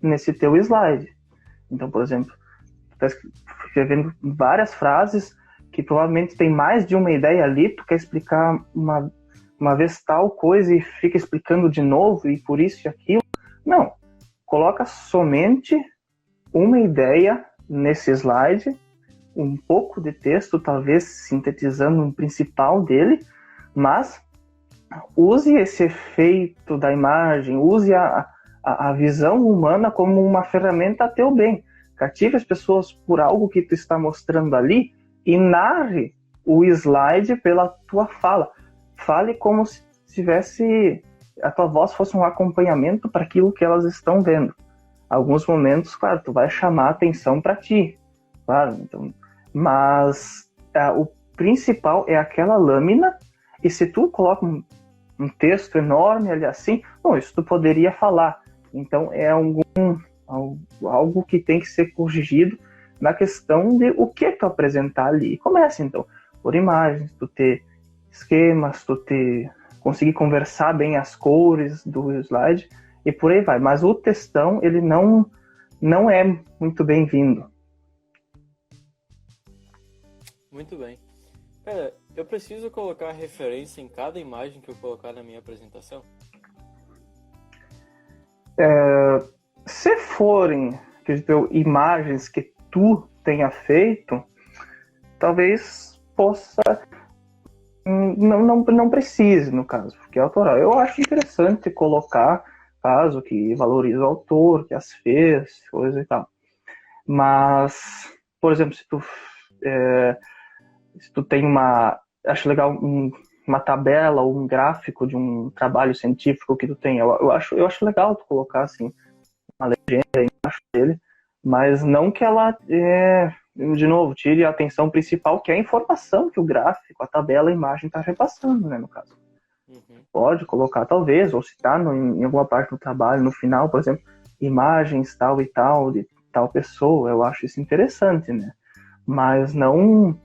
nesse teu slide. Então, por exemplo, tu está escrevendo várias frases que provavelmente tem mais de uma ideia ali, tu quer explicar uma vez tal coisa e fica explicando de novo e por isso e aquilo. Não, coloca somente uma ideia nesse slide, um pouco de texto, talvez sintetizando um principal dele, mas use esse efeito da imagem, use a visão humana como uma ferramenta a teu bem. Cative as pessoas por algo que tu está mostrando ali e narre o slide pela tua fala. Fale como se tivesse, a tua voz fosse um acompanhamento para aquilo que elas estão vendo. Alguns momentos, claro, tu vai chamar a atenção para ti, claro, então, mas o principal é aquela lâmina, e se tu coloca um texto enorme ali assim, bom, isso tu poderia falar. Então é algo que tem que ser corrigido na questão de o que tu apresentar ali. Começa então por imagens, tu ter esquemas, tu conseguir conversar bem as cores do slide e por aí vai. Mas o textão, ele não é muito bem-vindo. Muito bem. Cara, eu preciso colocar referência em cada imagem que eu colocar na minha apresentação? Se forem, acredito, imagens que tu tenha feito, talvez possa... Não precise, no caso, porque é autoral. Eu acho interessante colocar caso que valoriza o autor, que as fez, coisa e tal. Mas, por exemplo, se tu tem acho legal uma tabela ou um gráfico de um trabalho científico que tu tem, eu acho legal tu colocar assim uma legenda embaixo dele, mas não que ela de novo, tire a atenção principal, que é a informação que o gráfico, a tabela, a imagem está repassando, né, no caso. Uhum. Pode colocar, talvez, ou citar em alguma parte do trabalho, no final, por exemplo, imagens tal e tal, de tal pessoa, eu acho isso interessante, né? Mas não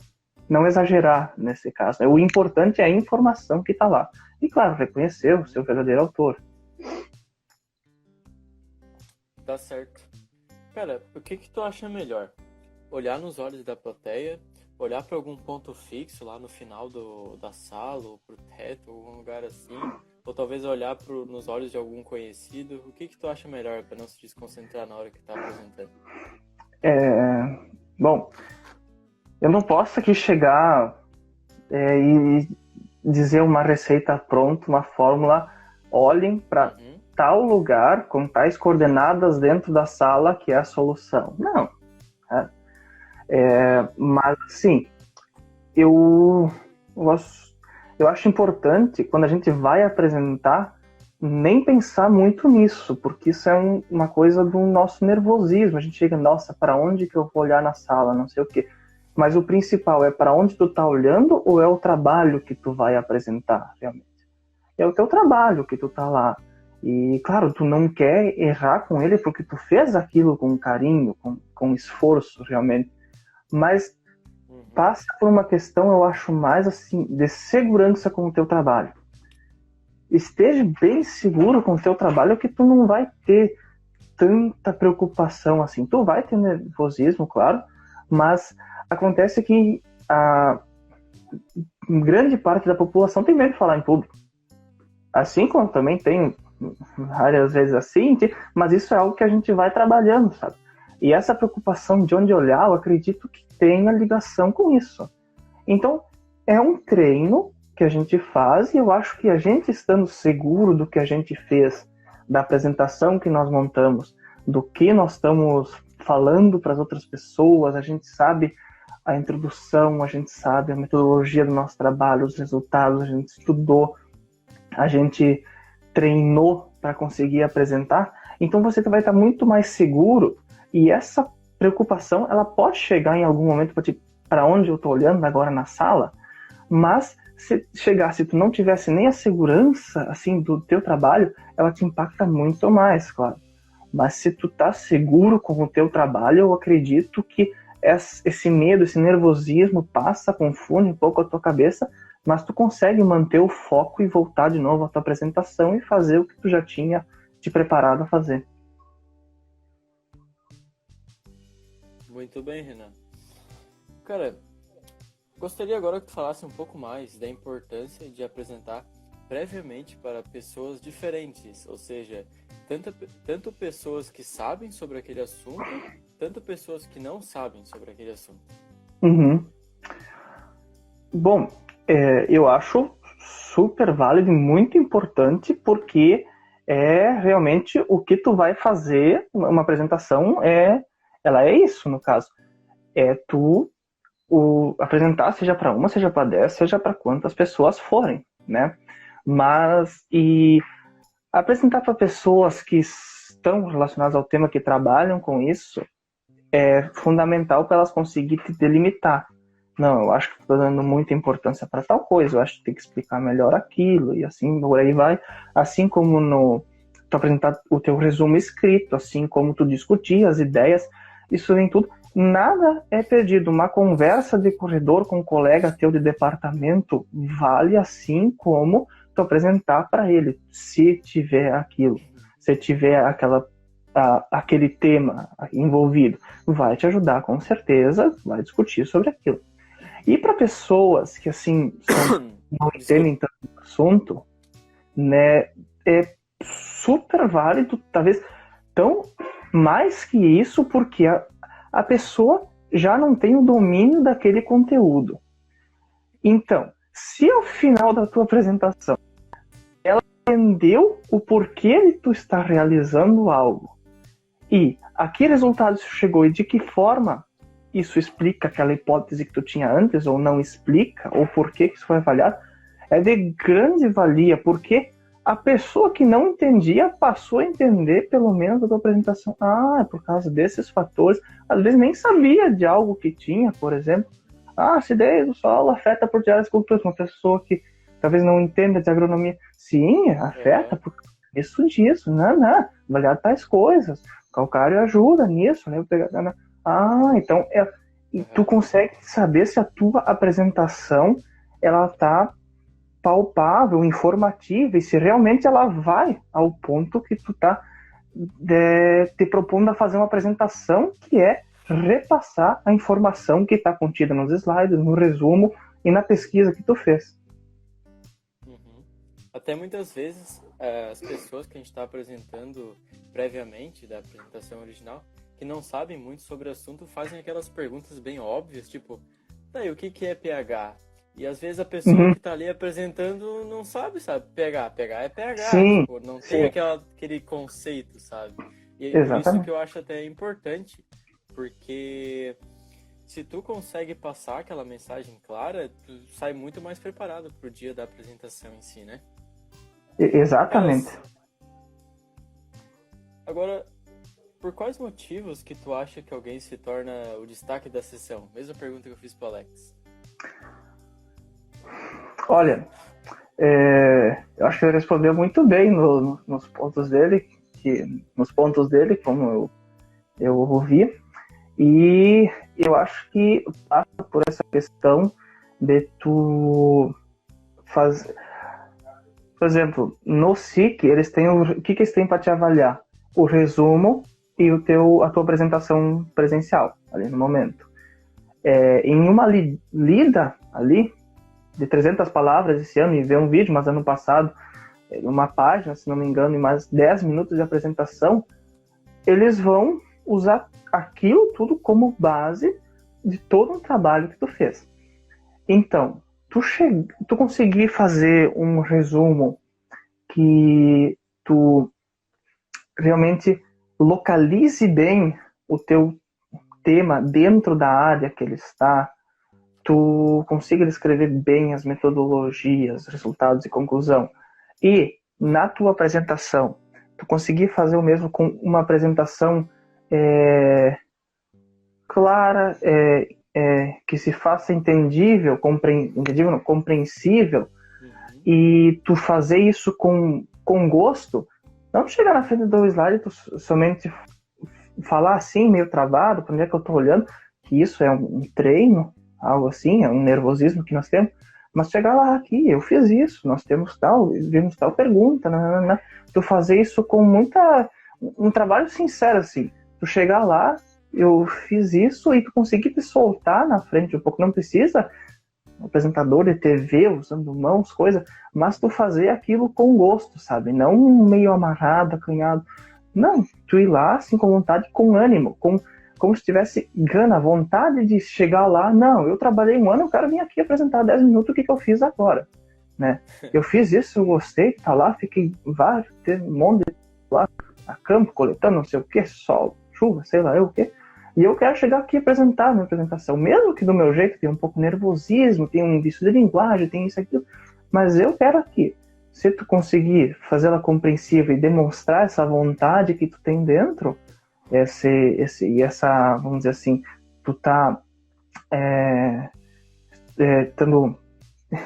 exagerar nesse caso. O importante é a informação que está lá. E, claro, reconhecer o seu verdadeiro autor. Tá certo. Cara, o que tu acha melhor? Olhar nos olhos da plateia, olhar para algum ponto fixo lá no final da sala, ou pro teto, ou algum lugar assim, ou talvez olhar nos olhos de algum conhecido. O que tu acha melhor para não se desconcentrar na hora que tá apresentando? Bom, eu não posso aqui chegar e dizer uma receita pronta, uma fórmula, olhem para tal lugar com tais coordenadas dentro da sala que é a solução. Não. Mas, assim, eu acho importante, quando a gente vai apresentar, nem pensar muito nisso, porque isso é uma coisa do nosso nervosismo. A gente chega, nossa, para onde que eu vou olhar na sala, não sei o quê. Mas o principal é para onde tu tá olhando ou é o trabalho que tu vai apresentar, realmente? É o teu trabalho que tu tá lá. E, claro, tu não quer errar com ele porque tu fez aquilo com carinho, com esforço, realmente. Mas passa por uma questão, eu acho, mais assim, de segurança com o teu trabalho. Esteja bem seguro com o teu trabalho que tu não vai ter tanta preocupação assim. Tu vai ter nervosismo, claro, mas acontece que a grande parte da população tem medo de falar em público. Assim como também tem várias vezes assim, mas isso é algo que a gente vai trabalhando, sabe? E essa preocupação de onde olhar, eu acredito que tenha ligação com isso. Então, é um treino que a gente faz e eu acho que a gente estando seguro do que a gente fez, da apresentação que nós montamos, do que nós estamos falando para as outras pessoas, a gente sabe a introdução, a gente sabe a metodologia do nosso trabalho, os resultados, a gente estudou, a gente treinou para conseguir apresentar, então você vai estar muito mais seguro e essa preocupação, ela pode chegar em algum momento para onde eu estou olhando agora na sala, mas se tu não tivesse nem a segurança assim do teu trabalho, ela te impacta muito mais, claro. Mas se tu tá seguro com o teu trabalho, eu acredito que esse medo, esse nervosismo passa, confunde um pouco a tua cabeça, mas tu consegue manter o foco e voltar de novo à tua apresentação e fazer o que tu já tinha te preparado a fazer. Muito bem, Renan. Cara, gostaria agora que tu falasse um pouco mais da importância de apresentar previamente para pessoas diferentes, ou seja, tanto pessoas que sabem sobre aquele assunto, tanto pessoas que não sabem sobre aquele assunto. Uhum. Bom, eu acho super válido e muito importante, porque é realmente o que tu vai fazer, uma apresentação, ela é isso, no caso. É tu apresentar, seja para uma, seja para 10, seja para quantas pessoas forem, né? Mas, e apresentar para pessoas que estão relacionadas ao tema, que trabalham com isso, é fundamental para elas conseguirem te delimitar. Não, eu acho que estou dando muita importância para tal coisa, eu acho que tem que explicar melhor aquilo, e assim por aí vai. Assim como tu apresentar o teu resumo escrito, assim como tu discutir as ideias, isso vem tudo. Nada é perdido. Uma conversa de corredor com um colega teu de departamento vale assim como tu apresentar para ele, se tiver aquilo, se tiver aquele tema envolvido, vai te ajudar com certeza, vai discutir sobre aquilo. E para pessoas que assim não entendem tanto o assunto, né, é super válido, talvez tão mais que isso, porque a pessoa já não tem o domínio daquele conteúdo. Então, se ao final da tua apresentação ela entendeu o porquê de tu estar realizando algo e a que resultado isso chegou e de que forma isso explica aquela hipótese que tu tinha antes ou não explica, ou por que isso foi avaliado, é de grande valia, porque a pessoa que não entendia passou a entender pelo menos a tua apresentação. Ah, é por causa desses fatores. Às vezes nem sabia de algo que tinha, por exemplo. Ah, a acidez do solo afeta por diversas culturas. Uma pessoa que talvez não entenda de agronomia. Sim, afeta por isso disso. Não, avaliar tais coisas. O calcário ajuda nisso, né? Ah, então tu consegue saber se a tua apresentação ela tá palpável, informativa, e se realmente ela vai ao ponto que tu tá te propondo a fazer uma apresentação, que é repassar a informação que está contida nos slides, no resumo e na pesquisa que tu fez. Uhum. Até muitas vezes as pessoas que a gente está apresentando previamente da apresentação original, que não sabem muito sobre o assunto, fazem aquelas perguntas bem óbvias, tipo, daí, o que é pH? E às vezes a pessoa que está ali apresentando não sabe pH. pH é pH, sim, tipo, não tem aquele conceito, sabe? E por isso que eu acho até importante, porque se tu consegue passar aquela mensagem clara, tu sai muito mais preparado pro dia da apresentação em si, né? Exatamente. Agora, por quais motivos que tu acha que alguém se torna o destaque da sessão? Mesma pergunta que eu fiz pro Alex. Olha, eu acho que ele respondeu muito bem nos pontos dele, como eu ouvi, e eu acho que passa por essa questão de tu fazer, por exemplo, no SIC, eles têm o que eles têm para te avaliar? O resumo e a tua apresentação presencial, ali no momento. Em uma lida ali, de 300 palavras esse ano, e ver um vídeo, mas ano passado, uma página, se não me engano, e mais 10 minutos de apresentação, eles vão usar aquilo tudo como base de todo um trabalho que tu fez. Então, tu conseguir fazer um resumo que tu realmente localize bem o teu tema dentro da área que ele está, tu consiga descrever bem as metodologias, resultados e conclusão, e na tua apresentação tu conseguir fazer o mesmo com uma apresentação clara, que se faça entendível, entendível, não, compreensível, e tu fazer isso com gosto, não chegar na frente do slide e tu somente falar assim, meio travado, para onde é que eu tô olhando, que isso é um treino, algo assim, é um nervosismo que nós temos, mas chegar lá, aqui, eu fiz isso, nós vimos tal pergunta, tu fazer isso com um trabalho sincero, assim, tu chegar lá, eu fiz isso e tu conseguir te soltar na frente um pouco, não precisa apresentador de TV usando mãos, coisa, mas tu fazer aquilo com gosto, sabe? Não meio amarrado, acanhado. Não, tu ir lá assim com vontade, com ânimo, como se tivesse gana, vontade de chegar lá. Não, eu trabalhei um ano, eu quero vir aqui apresentar 10 minutos o que eu fiz agora, né? Eu fiz isso, eu gostei, tá lá, fiquei teve um monte de lá, a campo, coletando não sei o que, sol, chuva, sei lá eu o que. E eu quero chegar aqui e apresentar a minha apresentação, mesmo que do meu jeito tem um pouco de nervosismo, tem um vício de linguagem, tem isso, aquilo, mas eu quero aqui. Se tu conseguir fazer ela compreensiva e demonstrar essa vontade que tu tem dentro, essa, vamos dizer assim, tu tá estando,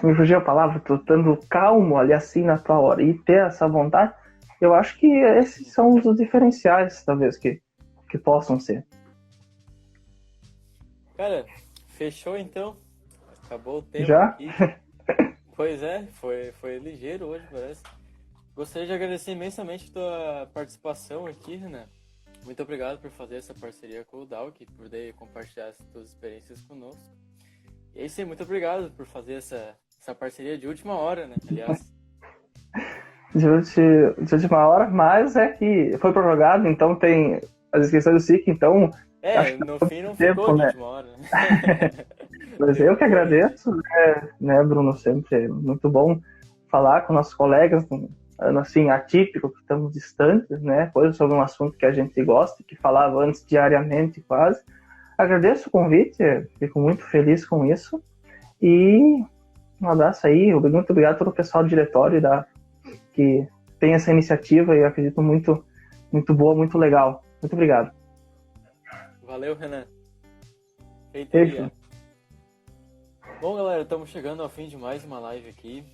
me fugiu a palavra, tu estando calmo ali assim na tua hora e ter essa vontade, eu acho que esses são os diferenciais, talvez, que possam ser. Cara, fechou então? Acabou o tempo Já? aqui. Pois é, foi ligeiro hoje, parece. Gostaria de agradecer imensamente a tua participação aqui, Renan. Muito obrigado por fazer essa parceria com o Dalk, por poder compartilhar essas tuas experiências conosco. E é isso aí, muito obrigado por fazer essa parceria de última hora, né? Aliás. De última hora, mas é que foi prorrogado, então tem as inscrições do SIC, então... no fim não ficou de última hora, né? Mas eu que agradeço, né, Bruno? Sempre é muito bom falar com nossos colegas, assim, atípico, que estamos distantes, né? Coisa sobre um assunto que a gente gosta, que falava antes diariamente quase. Agradeço o convite, fico muito feliz com isso. E um abraço aí, muito obrigado a todo o pessoal do diretório que tem essa iniciativa e eu acredito muito, muito boa, muito legal. Muito obrigado. Valeu, Renan. Feito. Bom, galera, estamos chegando ao fim de mais uma live aqui.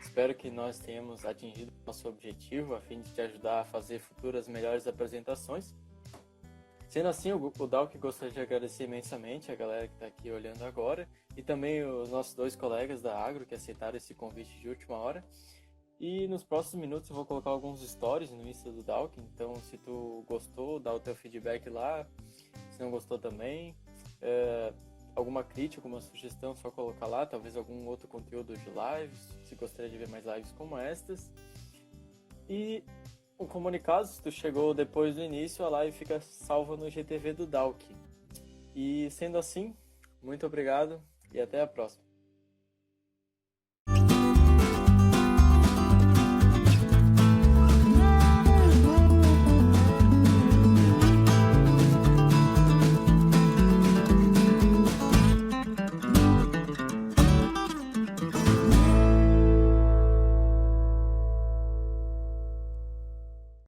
Espero que nós tenhamos atingido o nosso objetivo, a fim de te ajudar a fazer futuras melhores apresentações. Sendo assim, o Dalk gostaria de agradecer imensamente a galera que está aqui olhando agora e também os nossos 2 colegas da Agro que aceitaram esse convite de última hora. E nos próximos minutos eu vou colocar alguns stories no Insta do Dalk, então se tu gostou, dá o teu feedback lá. Se não gostou também, alguma crítica, alguma sugestão, só colocar lá, talvez algum outro conteúdo de lives, se gostaria de ver mais lives como estas. E um comunicado, se tu chegou depois do início, a live fica salva no GTV do Dalk. E sendo assim, muito obrigado e até a próxima.